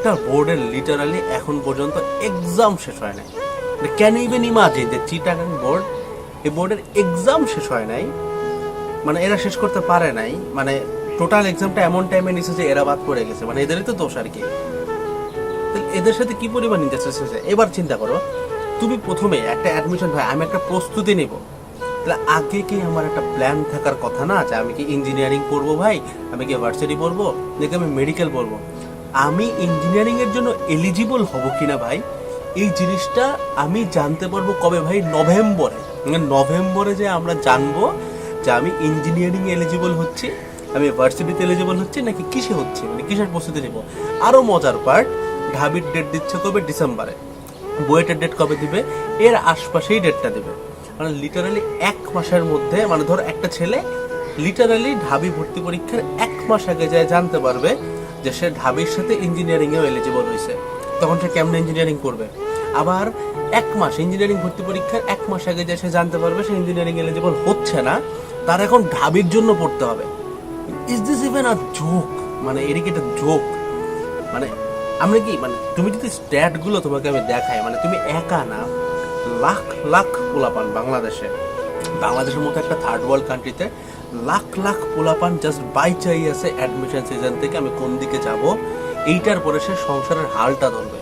প্রত্যেকটা বোর্ডের লিটারালি এখন পর্যন্ত এক্সাম শেষ হয় নাই। ক্যান ইউ ইভেন ইমাজিন যে চিটাগাং বোর্ড, এই বোর্ডের এক্সাম শেষ হয় নাই, মানে এরা শেষ করতে পারে নাই, মানে টোটাল এক্সামটা এমন টাইমে নিছে যে এরা বাদ পড়ে গেছে, মানে এদেরই তো দোষ আর কি। এদের সাথে কি পরিমাণ ইন্টারেস্ট আছে এবার চিন্তা করো। তুমি প্রথমে একটা অ্যাডমিশন হয়, আমি একটা প্রস্তুতি নেব, তাহলে আগে কি আমার একটা প্ল্যান থাকার কথা না, যে আমি কি ইঞ্জিনিয়ারিং পড়বো ভাই, আমি কি ভার্সিটি পড়বো, নাকি আমি মেডিকেল পড়বো, আমি ইঞ্জিনিয়ারিং এর জন্য এলিজিবল হব কিনা ভাই, এই জিনিসটা আমি জানতে পারবো কবে ভাই? নভেম্বরে। নভেম্বরে যে আমরা জানবো যে আমি ইঞ্জিনিয়ারিং এলিজিবল হচ্ছি, আমি ভার্সিটিতে এলিজিবল হচ্ছি নাকি কিসে হচ্ছে, মানে কিসের প্রস্তুতি নেব। আরও মজার পার্ট, ঢাবির ডেট দিচ্ছে কবে? ডিসেম্বরে। বুয়েটের ডেট কবে দিবে? এর আশপাশেই ডেটটা দেবে। মানে লিটারালি 1 মাসের মধ্যে, মানে ধর একটা ছেলে লিটারালি ঢাবি ভর্তি পরীক্ষার 1 মাস আগে যায় জানতে পারবে যে সে ঢাবির সাথে ইঞ্জিনিয়ারিংয়েও এলিজিবল হয়েছে, তখন সে কেমন ইঞ্জিনিয়ারিং করবে। আবার 1 মাস ইঞ্জিনিয়ারিং ভর্তি পরীক্ষার 1 মাস আগে যে সে জানতে পারবে সে ইঞ্জিনিয়ারিং এলিজিবল হচ্ছে না, তার এখন ঢাবির জন্য পড়তে হবে। Is this even a joke? মানে এর কি একটা জোক? মানে আমরা কি, মানে তুমি যদি স্ট্যাটগুলো তোমাকে আমি দেখাই, মানে তুমি একা না, লাখ লাখ পোলাপান বাংলাদেশের মতো একটা থার্ড ওয়ার্ল্ড কান্ট্রিতে লাখ লাখ পোলাপান জাস্ট বাই চাই আছে অ্যাডমিশন সিজন থেকে আমি কোন দিকে যাব, এইটার পরে সে সংসারের হালটা ধরবে,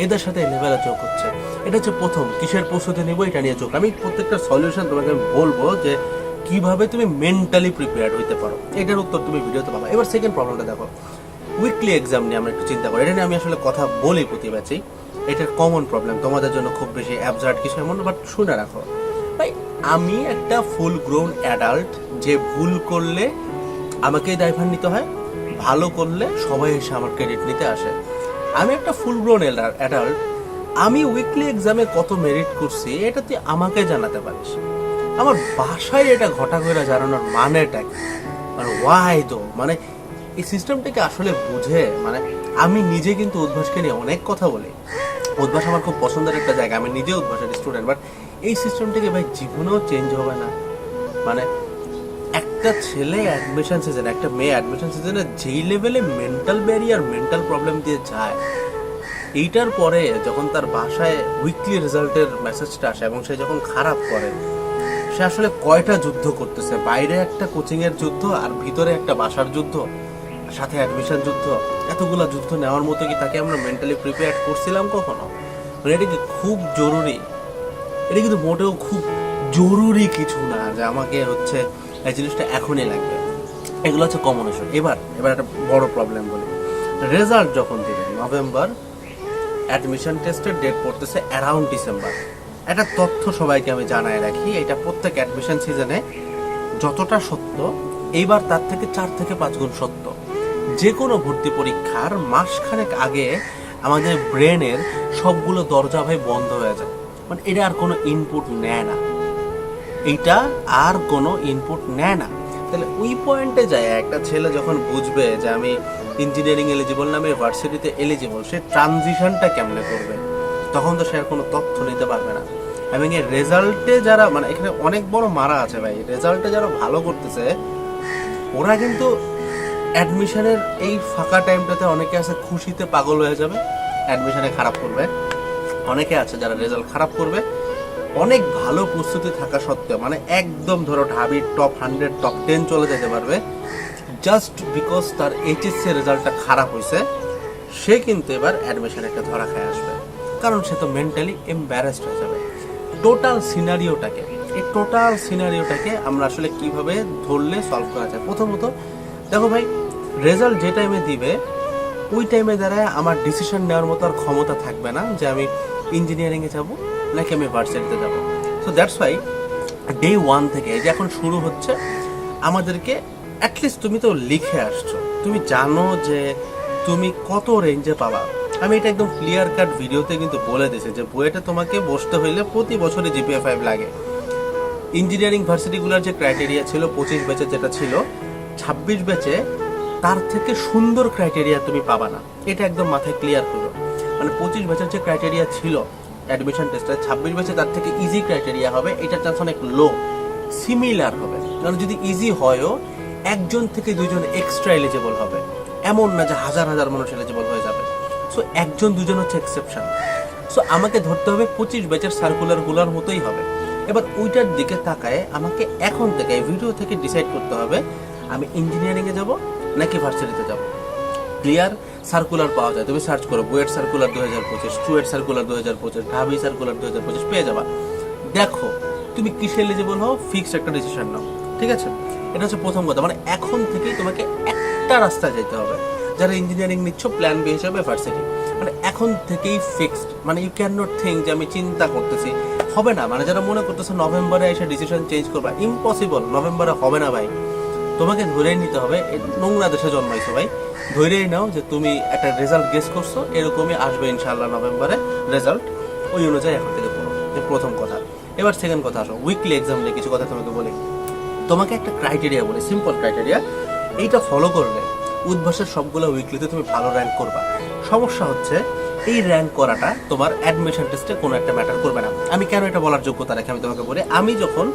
এদের সাথে লেভেলে যোগ হচ্ছে। এটা হচ্ছে প্রথম, কিসের প্রস্তুতি নেবো এটা নিয়ে যোগ। আমি প্রত্যেকটা সলিউশন তোমাকে আমি বলবো যে কিভাবে তুমি মেন্টালি প্রিপেয়ার্ড হইতে পারো, এটার উত্তর তুমি ভিডিওতে পাবো। এবার সেকেন্ড প্রবলেমটা দেখো, উইকলি এক্সাম নিয়ে আমরা একটু চিন্তা করি। এটা নিয়ে আমি আসলে কথা বলি প্রতি ব্যাচেই, এটার কমন প্রবলেম, তোমাদের জন্য খুব বেশি অ্যাবসার্ড কিছু এমন, বাট শুনে রাখো ভাই, আমি একটা ফুল গ্রোন অ্যাডাল্ট, যে ভুল করলে আমাকেই দায়ভার নিতে হয়, ভালো করলে সবাই এসে আমার ক্রেডিট নিতে আসে। আমি একটা ফুল গ্রোন অ্যাডাল্ট, আমি উইকলি এক্সামে কত মেরিট করছি এটা তুই আমাকে জানাতে পারিস, আমার বাসায় এটা ঘটা করে জানানোর মানেটা কি, মানে ওয়াই তো, মানে এই সিস্টেমটাকে আসলে বুঝে, মানে আমি নিজে কিন্তু উদ্ভাসকে নিয়ে অনেক কথা বলি, উদ্ভাস আমার খুব পছন্দের একটা জায়গা, আমি নিজে উদ্ভাসের স্টুডেন্ট, বাট এই সিস্টেমটাকে ভাই জীবনেও চেঞ্জ হবে না। মানে একটা ছেলে অ্যাডমিশন সিজনে, একটা মেয়ে অ্যাডমিশন সিজনে যেই লেভেলে মেন্টাল ব্যারিয়ার, মেন্টাল প্রবলেম দিয়ে যায়, এইটার পরে যখন তার বাসায় উইকলি রেজাল্টের মেসেজটা আসে এবং সে যখন খারাপ করে, সে আসলে কয়টা যুদ্ধ করতেছে, বাইরে একটা কোচিংয়ের যুদ্ধ আর ভিতরে একটা বাসার যুদ্ধ, সাথে অ্যাডমিশন যুদ্ধ, এতগুলা যুদ্ধ নেওয়ার মতো কি তাকে আমরা মেন্টালি প্রিপেয়ার করছিলাম কখনো? মানে এটা কি খুব জরুরি? এটা কিন্তু মোটেও খুব জরুরি কিছু না যে আমাকে হচ্ছে এই জিনিসটা এখনই লাগবে। এগুলো হচ্ছে কমন ইস্যু। এবার একটা বড় প্রবলেম বলি, রেজাল্ট যখন দেবে নভেম্বর, অ্যাডমিশন টেস্টের ডেট পড়তেছে অ্যারাউন্ড ডিসেম্বর। একটা তথ্য সবাইকে আমি জানাই রাখি, এটা প্রত্যেক অ্যাডমিশন সিজনে যতটা সত্য, এইবার তার থেকে 4 থেকে 5 গুণ সত্য। যে কোনো ভর্তি পরীক্ষার মাসখানেক আগে আমাদের ব্রেনের সবগুলো দরজা ভাই বন্ধ হয়ে যায়, মানে এটা আর কোনো ইনপুট নেয় না, এইটা আর কোনো ইনপুট নেয় না। তাহলে ওই পয়েন্টে যায় একটা ছেলে যখন বুঝবে যে আমি ইঞ্জিনিয়ারিং এলিজিবল না আমি ভার্সিটিতে এলিজিবল, সে ট্রানজিশনটা কেমনে করবে, তখন তো সে আর কোনো তথ্য নিতে পারবে না। এবং এই রেজাল্টে যারা, মানে এখানে অনেক বড় মারা আছে ভাই, রেজাল্টে যারা ভালো করতেছে ওরা কিন্তু অ্যাডমিশনের এই ফাঁকা টাইমটাতে অনেকে আছে খুশিতে পাগল হয়ে যাবে, অ্যাডমিশনে খারাপ করবে, অনেকে আছে যারা রেজাল্ট খারাপ করবে অনেক ভালো প্রস্তুতি থাকা সত্ত্বেও, মানে একদম ধরো ঢাবির টপ 100 টপ 10 চলে যেতে পারবে, জাস্ট বিকজ তার এইচএসসি রেজাল্টটা খারাপ হয়েছে, সে কিন্তু এবার অ্যাডমিশন একটা ধরা খায় আসবে, কারণ সে তো মেন্টালি এম্বারাসড হয়ে যাবে। টোটাল সিনারিওটাকে আমরা আসলে কিভাবে ধরলে সলভ করা যায়? প্রথমত দেখো ভাই, রেজাল্ট যে টাইমে দিবে ওই টাইমে দাঁড়ায় আমার ডিসিশন নেওয়ার মতো আর ক্ষমতা থাকবে না যে আমি ইঞ্জিনিয়ারিংয়ে যাব নাকি আমি ভার্সিটিতে যাব। সো দ্যাটস ওয়াই ডে 1 থেকে, এই যে এখন শুরু হচ্ছে, আমাদেরকে অ্যাটলিস্ট তুমি তো লিখে আসছো, তুমি জানো যে তুমি কত রেঞ্জে পাবা। আমি এটা একদম ক্লিয়ার কাট ভিডিওতে কিন্তু বলে দিয়েছি যে বুয়েটে তোমাকে বসতে হইলে প্রতি বছরে জিপিএ 5 লাগে। ইঞ্জিনিয়ারিং ভার্সিটিগুলোর যে ক্রাইটেরিয়া ছিল 25 ব্যাচে যেটা ছিল, 26 ব্যাচে তার থেকে সুন্দর ক্রাইটেরিয়া তুমি পাবা না, এটা একদম মাথায় ক্লিয়ার করো। মানে 25 ব্যাচের যে ক্রাইটেরিয়া ছিল অ্যাডমিশন টেস্টে, 26 ব্যাচে তার থেকে ইজি ক্রাইটেরিয়া হবে, এটার চান্স অনেক লো, সিমিলার হবে। কারণ যদি ইজি হয়ও 1 জন থেকে 2 জন এক্সট্রা এলিজিবল হবে, এমন না যে হাজার হাজার মানুষ এলিজিবল হয়ে যাবে। সো একজন দুজন হচ্ছে এক্সেপশন। সো আমাকে ধরতে হবে 25 ব্যাচের সার্কুলারগুলোর মতোই হবে। এবার ওইটার দিকে তাকায় আমাকে এখন থেকে এই ভিডিও থেকে ডিসাইড করতে হবে আমি ইঞ্জিনিয়ারিংয়ে যাব নাকি ভার্সিটিতে যাব। ক্লিয়ার সার্কুলার পাওয়া যায়, তুমি সার্চ করো বুয়েট সার্কুলার 2025, চুয়েট সার্কুলার 2025, ঢাবি সার্কুলার 2025 পেয়ে যাবা। দেখো তুমি কিসে এলিজিবল হও, ফিক্সড একটা ডিসিশন নাও, ঠিক আছে? এটা হচ্ছে প্রথম কথা। মানে এখন থেকেই তোমাকে একটা রাস্তা যেতে হবে। যারা ইঞ্জিনিয়ারিং নিচ্ছ প্ল্যান বি হিসাবে ভার্সিটি, মানে এখন থেকেই ফিক্সড। মানে ইউ ক্যান নট থিঙ্ক যে আমি চিন্তা করতেছি, হবে না। মানে যারা মনে করতেছে নভেম্বরে এসে ডিসিশন চেঞ্জ করবা, ইম্পসিবল। নভেম্বরে হবে না ভাই, তোমাকে ধরেই নিতে হবে। নোংরা দেশে জন্মাইছো ভাই, ধরেই নাও যে তুমি একটা রেজাল্ট গেস করছো, এরকমই আসবে ইনশাআল্লাহ নভেম্বরে রেজাল্ট, ওই অনুযায়ী এখন থেকে পড়ো। প্রথম কথা। এবার সেকেন্ড কথা আসো, উইকলি এক্সাম নিয়ে কিছু কথা তোমাকে বলি। তোমাকে একটা ক্রাইটেরিয়া বলি, সিম্পল ক্রাইটেরিয়া, এইটা ফলো করলে উদ্ভাসের সবগুলো উইকলিতে তুমি ভালো র্যাঙ্ক করবা। সমস্যা হচ্ছে এই র্যাঙ্ক করাটা তোমার অ্যাডমিশন টেস্টে কোনো একটা ম্যাটার করবে না। আমি কেন এটা বলার যোগ্যতা রাখি আমি তোমাকে বলি। আমি যখন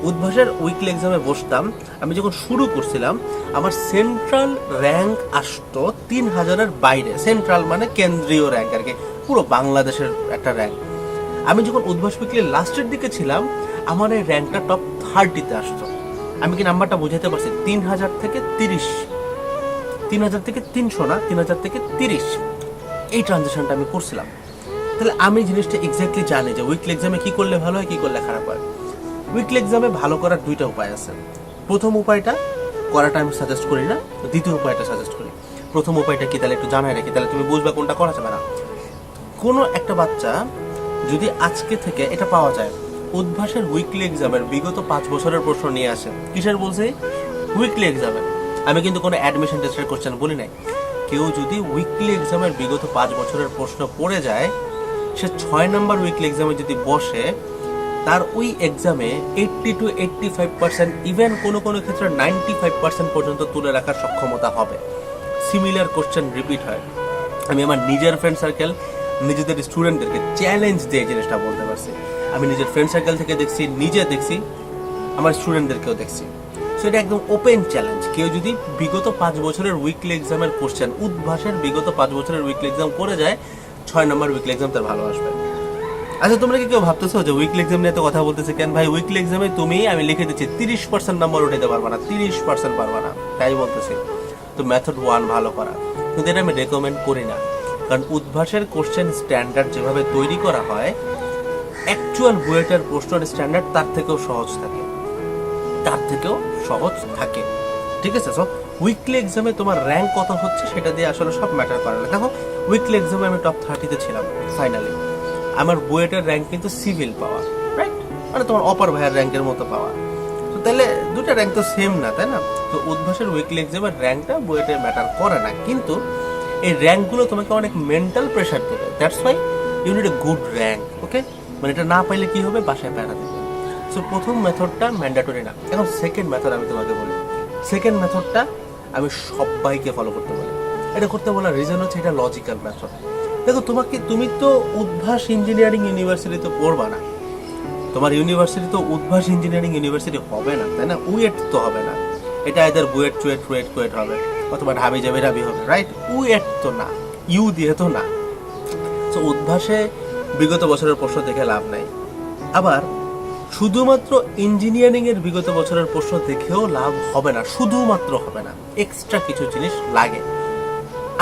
উদ্ভাসের উইকলি এক্সামে বসতাম, আমি যখন শুরু করছিলাম, আমার সেন্ট্রাল র্যাঙ্ক আসতো 3000-এর বাইরে। সেন্ট্রাল মানে কেন্দ্রীয় র্যাঙ্ক আর কি, পুরো বাংলাদেশের একটা র্যাঙ্ক। আমি যখন উদ্ভাস উইকলি লাস্টের দিকে ছিলাম, আমার এই র্যাঙ্কটা টপ 30-তে আসতো। আমি কি নাম্বারটা বুঝাতে পারছি? 3000 থেকে 30, 3000 থেকে 300 না, 3000 থেকে 30, এই ট্রানজিশনটা আমি করছিলাম। তাহলে আমি জিনিসটা এক্স্যাক্টলি জানি যে উইকলি এক্সামে কি করলে ভালো হয়, কি করলে খারাপ হয়। উইকলি এক্সামে ভালো করার দুইটা উপায় আছে। প্রথম উপায়টা করাটা আমি সাজেস্ট করি না, দ্বিতীয় উপায়টা সাজেস্ট করি। প্রথম উপায়টা কি তাহলে একটু জানাই রাখি, তাহলে তুমি বুঝবে কোনটা করা যাবে না। কোনো একটা বাচ্চা যদি আজকে থেকে এটা পাওয়া যায়, উদ্ভাসের উইকলি এক্সামের বিগত 5 বছরের প্রশ্ন নিয়ে আসে। কিসের বলছে? উইকলি এক্সামের। আমি কিন্তু কোনো অ্যাডমিশন টেস্টের কোশ্চেন বলি নাই। কেউ যদি উইকলি এক্সামের বিগত 5 বছরের প্রশ্ন পড়ে যায়, সে 6 নম্বর উইকলি এক্সামে যদি বসে, তার ওই এক্সামে 80 to 85%, ইভেন কোনো কোনো ক্ষেত্রে 95% পর্যন্ত তুলে রাখার সক্ষমতা হবে। সিমিলার কোশ্চেন রিপিট হয়। আমি আমার নিজের ফ্রেন্ড সার্কেল, নিজেদের স্টুডেন্টদেরকে চ্যালেঞ্জ দিয়ে জিনিসটা বলতে পারছি। আমি নিজের ফ্রেন্ড সার্কেল থেকে দেখছি, নিজে দেখছি, আমার স্টুডেন্টদেরকেও দেখছি। সো এটা একদম ওপেন চ্যালেঞ্জ। কেউ যদি বিগত 5 বছরের উইকলি এক্সামের কোশ্চেন, উদ্ভাসের বিগত 5 বছরের উইকলি এক্সাম করে যায়, 6 নম্বর উইকলি এক্সাম তার ভালো আসবে। আচ্ছা, তোমরা কি কেউ ভাবতেছো যে উইকলি এক্সাম নিয়ে তো কথা বলতেছে কেন ভাই? উইকলি এক্সামে তুমি, আমি লিখে দিচ্ছি, 30% নাম্বার উঠাতে পারবা না, 30% পারবা না, তাই বলতেছি। তো মেথড 1 ভালো করা, কিন্তু এটা আমি রেকমেন্ড করি না। কারণ উদ্ভাসের কোশ্চেন স্ট্যান্ডার্ড যেভাবে তৈরি করা হয়, অ্যাকচুয়াল বুয়েটের প্রশ্নের স্ট্যান্ডার্ড তার থেকেও সহজ থাকে, তার থেকেও সহজ থাকে, ঠিক আছে? সো উইকলি এক্সামে তোমার র্যাঙ্ক কত হচ্ছে সেটা দিয়ে আসলে সব ম্যাটার করে না। দেখো উইকলি এক্সামে আমি টপ 30-তে ছিলাম ফাইনালি। আমার বুয়েটের র্যাঙ্ক কিন্তু সিভিল পাওয়া, রাইট? মানে তোমার অপার ভাইয়ের র্যাঙ্কের মতো পাওয়া। তো তাহলে দুটা র্যাঙ্ক তো সেম না, তাই না? তো উদ্ভাসের উইকলি এক্সামের র্যাঙ্কটা বুয়েটের ম্যাটার করে না, কিন্তু এই র্যাঙ্কগুলো তোমাকে অনেক মেন্টাল প্রেশার দেবে। That's why you need a good rank, okay? মানে এটা না পাইলে কি হবে? বাসায় প্যারা দেবে। সো প্রথম মেথডটা ম্যান্ডেটরি না। এখন সেকেন্ড মেথড আমি তোমাকে বলি। সেকেন্ড মেথডটা আমি সবাইকে ফলো করতে বলি। এটা করতে বলার রিজন হচ্ছে এটা লজিক্যাল মেথড। দেখো তুমি তো উদ্ভাস ইঞ্জিনিয়ারিং ইউনিভার্সিটিতে পড়বা না, তোমার ইউনিভার্সিটি তো উদ্ভাস ইঞ্জিনিয়ারিং ইউনিভার্সিটি হবে না, তাই না? উয়েট তো হবে না, এটা আইদার বুয়েট, চুয়েট, কুয়েট হবে, অথবা ঢাবি ঢাবি হবে, রাইট? উয়েট তো না, ইউ দিয়ে তো না। সো উদ্ভাসে বিগত বছরের প্রশ্ন দেখে লাভ নাই। আবার শুধুমাত্র ইঞ্জিনিয়ারিং এর বিগত বছরের প্রশ্ন দেখেও লাভ হবে না, শুধুমাত্র হবে না, এক্সট্রা কিছু জিনিস লাগে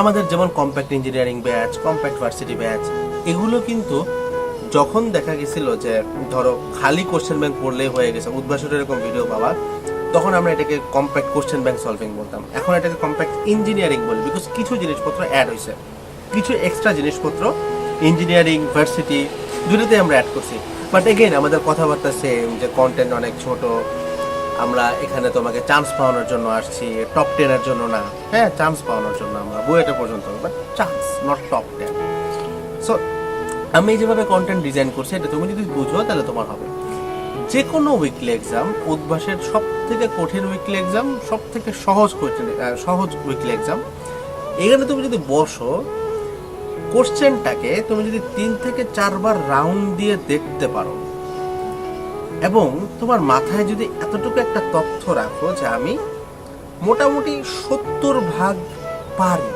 আমাদের। যেমন compact engineering batch, compact varsity batch, এগুলো কিন্তু যখন দেখা গেছিল যে ধরো খালি কোশ্চেন ব্যাংক পড়লেই হয়ে গেছে, উদ্ভাসের এরকম ভিডিও পাওয়া, তখন আমরা এটাকে কম্প্যাক্ট কোশ্চেন ব্যাংক সলভিং বলতাম। এখন এটাকে কম্প্যাক্ট ইঞ্জিনিয়ারিং বলি, বিকজ কিছু জিনিসপত্র অ্যাড হয়েছে, কিছু এক্সট্রা জিনিসপত্র ইঞ্জিনিয়ারিং ভার্সিটি দুটোতে আমরা অ্যাড করছি। বাট এগেইন আমাদের কথাবার্তা সেম, যে কন্টেন্ট অনেক ছোট, আমরা এখানে তোমাকে চান্স পাওয়ানোর জন্য আসছি, টপ 10-এর জন্য না। হ্যাঁ, চান্স পাওয়ানোর জন্য আমরা বুয়েটে পর্যন্ত, but chance, not top 10। So আমি যেভাবে কন্টেন্ট ডিজাইন করছি, এটা তুমি যদি বুঝো তাহলে তোমার হবে। যে কোনো উইকলি এক্সাম, উদ্ভাসের সব থেকে কঠিন উইকলি এক্সাম, সব থেকে সহজ উইকলি এক্সাম, এখানে তুমি যদি বসো, কোশ্চেনটাকে তুমি যদি 3 থেকে 4 বার রাউন্ড দিয়ে দেখতে পারো, এবং তোমার মাথায় যদি এতটুকু একটা তথ্য রাখো যে আমি মোটামুটি 70 ভাগ পারি,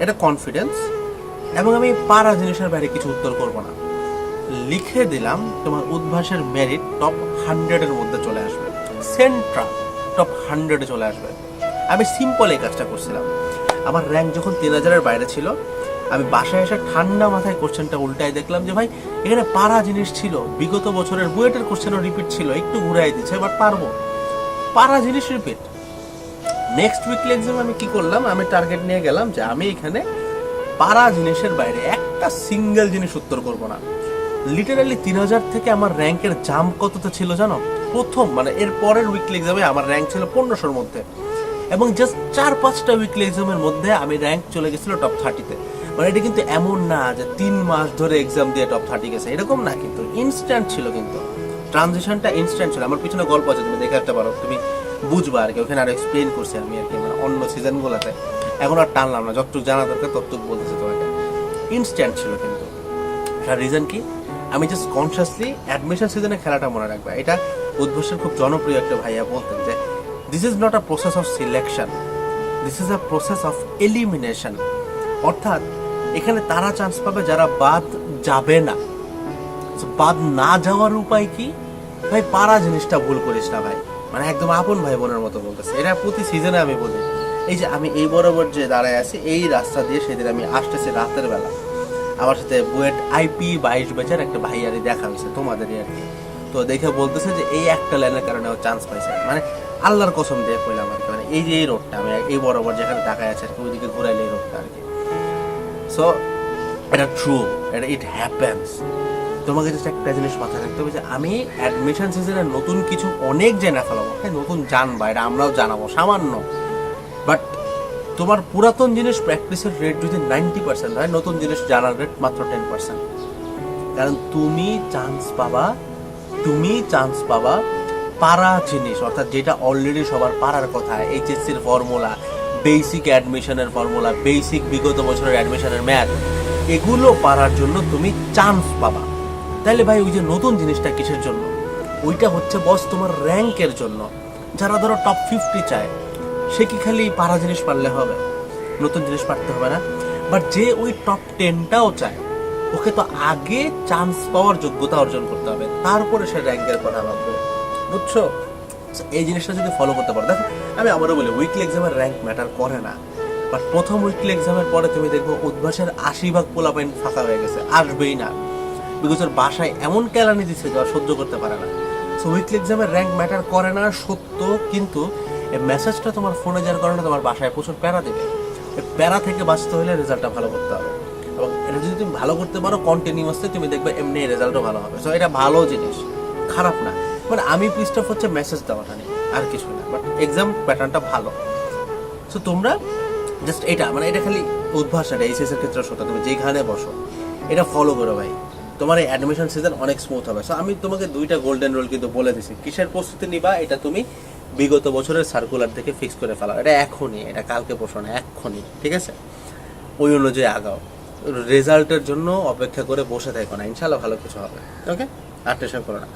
এটা কনফিডেন্স, এবং আমি পারা জিনিসের বাইরে কিছু উত্তর করব না, লিখে দিলাম তোমার উদ্ভাসের মেরিট টপ 100-এর মধ্যে চলে আসবে, সেন্ট্রাল টপ 100-এ চলে আসবে। আমি সিম্পল এই কাজটা করছিলাম। আমার র্যাঙ্ক যখন 3000-এর বাইরে ছিল, আমি বাসায় এসে ঠান্ডা মাথায় কোশ্চেনটা উল্টায় দেখলাম যে ভাই এখানে পারা জিনিস ছিল, বিগত বছরের বুয়েটের কোশ্চেনও রিপিট ছিল, একটু ঘুরাই দিচ্ছে, বাট পারবো, পারা জিনিস রিপিট। নেক্সট উইকলি এক্সামে আমি কি করলাম, আমি টার্গেট নিয়ে গেলাম যে আমি এখানে পারা জিনিসের বাইরে একটা সিঙ্গেল জিনিস উত্তর করব না। লিটারালি 3000 থেকে আমার র্যাঙ্কের জাম্প কতটা ছিল জানো? প্রথম মানে এর পরের উইকলি এক্সামে আমার র্যাঙ্ক ছিল 1500-র মধ্যে, এবং জাস্ট 4-5টা উইকলি এক্সামের মধ্যে আমি র্যাঙ্ক চলে গেছিল টপ 30-তে। মানে এটা কিন্তু এমন না যে 3 মাস ধরে এক্সাম দিয়ে টপ 30 গেছে, এরকম না, কিন্তু ইনস্ট্যান্ট ছিল, কিন্তু ট্রানজিশনটা ইনস্ট্যান্ট ছিল। আমার পিছনে গল্প আছে, তুমি দেখে আসতে পারো, তুমি বুঝবা আর কি, ওখানে আর এক্সপ্লেন করছি আমি আর কি, মানে অন্য সিজনগুলোতে এখন আর টানলাম না, যতটুকু জানা দরকার ততটুকু বলতেছি তোমাকে। ইনস্ট্যান্ট ছিল কিন্তু। এটার রিজন কি, আমি জাস্ট কনসিয়াসলি অ্যাডমিশন সিজনে খেলাটা মনে রাখবা। এটা উদ্ভাসের খুব জনপ্রিয় একটা ভাইয়া বলতেন যে this is not a process of selection, this is a process of elimination. অর্থাৎ এখানে তারা চান্স পাবে যারা বাদ যাবে না। বাদ না যাওয়ার উপায় কি ভাই, পারা জিনিসটা ভুল করিস না ভাই, মানে একদম আপন ভাই বোনের মতো বলতেছে। এটা প্রতি সিজনে আমি বলি। এই যে আমি এই বরাবর যে দাঁড়ায় আছি এই রাস্তা দিয়ে, সেদিন আমি আসতেছি রাতের বেলা, আমার সাথে বুয়েট আইপি 22 ব্যাচের একটা ভাইয়ারই দেখা হয়েছে, তোমাদেরই আর কি। তো দেখে বলতেছে যে এই একটা লাইনের কারণে ও চান্স পাইছে, মানে আল্লাহর কসম দিয়ে কইলাম আর কি, মানে এই যে এই রোডটা আমি এই বরাবর যেখানে তাকায় আছে আর কি, ওইদিকে ঘুরাইলে এই রোডটা আর কি। সো এটা ট্রু, এটা ইট হ্যাপেন্স। তোমাকে জাস্ট একটা জিনিস মাথায় রাখতে হবে যে আমি অ্যাডমিশন সিজনে নতুন কিছু অনেক জেনে ফেলাবো, হ্যাঁ নতুন জানবা, এটা আমরাও জানাবো সামান্য, বাট তোমার পুরাতন জিনিস প্র্যাকটিসের রেট যদি 90% হয়, নতুন জিনিস জানার রেট মাত্র 10%। কারণ তুমি চান্স পাবা পারা জিনিস, অর্থাৎ যেটা অলরেডি সবার পারার কথা, এইচএসসির ফর্মুলা, বেসিক অ্যাডমিশনের ফর্মুলা, বেসিক বিগত বছরের অ্যাডমিশনের ম্যাথ, এগুলো পারার জন্য তুমি চান্স পাবা। তাহলে ভাই ওই যে নতুন জিনিসটা কিসের জন্য? ওইটা হচ্ছে বস তোমার র্যাঙ্কের জন্য। যারা ধরো টপ 50 চায়, সে কি খালি পারা জিনিস পারলে হবে? নতুন জিনিস পারতে হবে না। বাট যে ওই টপ 10টাও চায়, ওকে তো আগে চান্স পাওয়ার যোগ্যতা অর্জন করতে হবে, তারপরে সে র্যাঙ্কের কথা ভাববে, বুঝছো? এই জিনিসটা যদি ফলো করতে পারো, দেখো আমি আবারও বলি, উইকলি এক্সামের র্যাঙ্ক ম্যাটার করে না, বাট প্রথম উইকলি এক্সামের পরে তুমি দেখবো উদ্ভাসের 80% পোলাপাইন ফাঁকা হয়ে গেছে, আসবেই না, বিকজ ওর বাসায় এমন কেলানি দিচ্ছে যে সহ্য করতে পারে না। সো উইকলি এক্সামের র্যাঙ্ক ম্যাটার করে না সত্য, কিন্তু এই মেসেজটা তোমার ফোনে যাওয়ার কারণে তোমার বাসায় প্রচুর প্যারা দেবে। এই প্যারা থেকে বাঁচতে হলে রেজাল্টটা ভালো করতে হবে, এবং এটা যদি তুমি ভালো করতে পারো কন্টিনিউয়াসলি, তুমি দেখবে এমনি রেজাল্টও ভালো হবে। সো এটা ভালো জিনিস, খারাপ না। মানে আমি পিসড অফ হচ্ছে মেসেজ দেওয়াটা নেই, আর কিছু না, বাট এক্সাম প্যাটার্নটা ভালো। সো তোমরা জাস্ট এটা, মানে এটা খালি উদ্ভাস, এটা এইচএস এর ক্ষেত্রে সত্য, তুমি যেখানে বসো এটা ফলো করো ভাই, তোমার এই অ্যাডমিশন সিজন অনেক স্মুথ হবে। সো আমি তোমাকে 2টা গোল্ডেন রুল কিন্তু বলে দিছি, কিসের প্রস্তুতি নিবা এটা তুমি বিগত বছরের সার্কুলার থেকে ফিক্স করে ফেলাও, এটা এখনই, এটা কালকে পরশু না, এখনই, ঠিক আছে? ওই অনুযায়ী আগাও, রেজাল্টের জন্য অপেক্ষা করে বসে থাকো না, ইনশাল্লাহ ভালো কিছু হবে। ওকে, আর টেনশন করো না।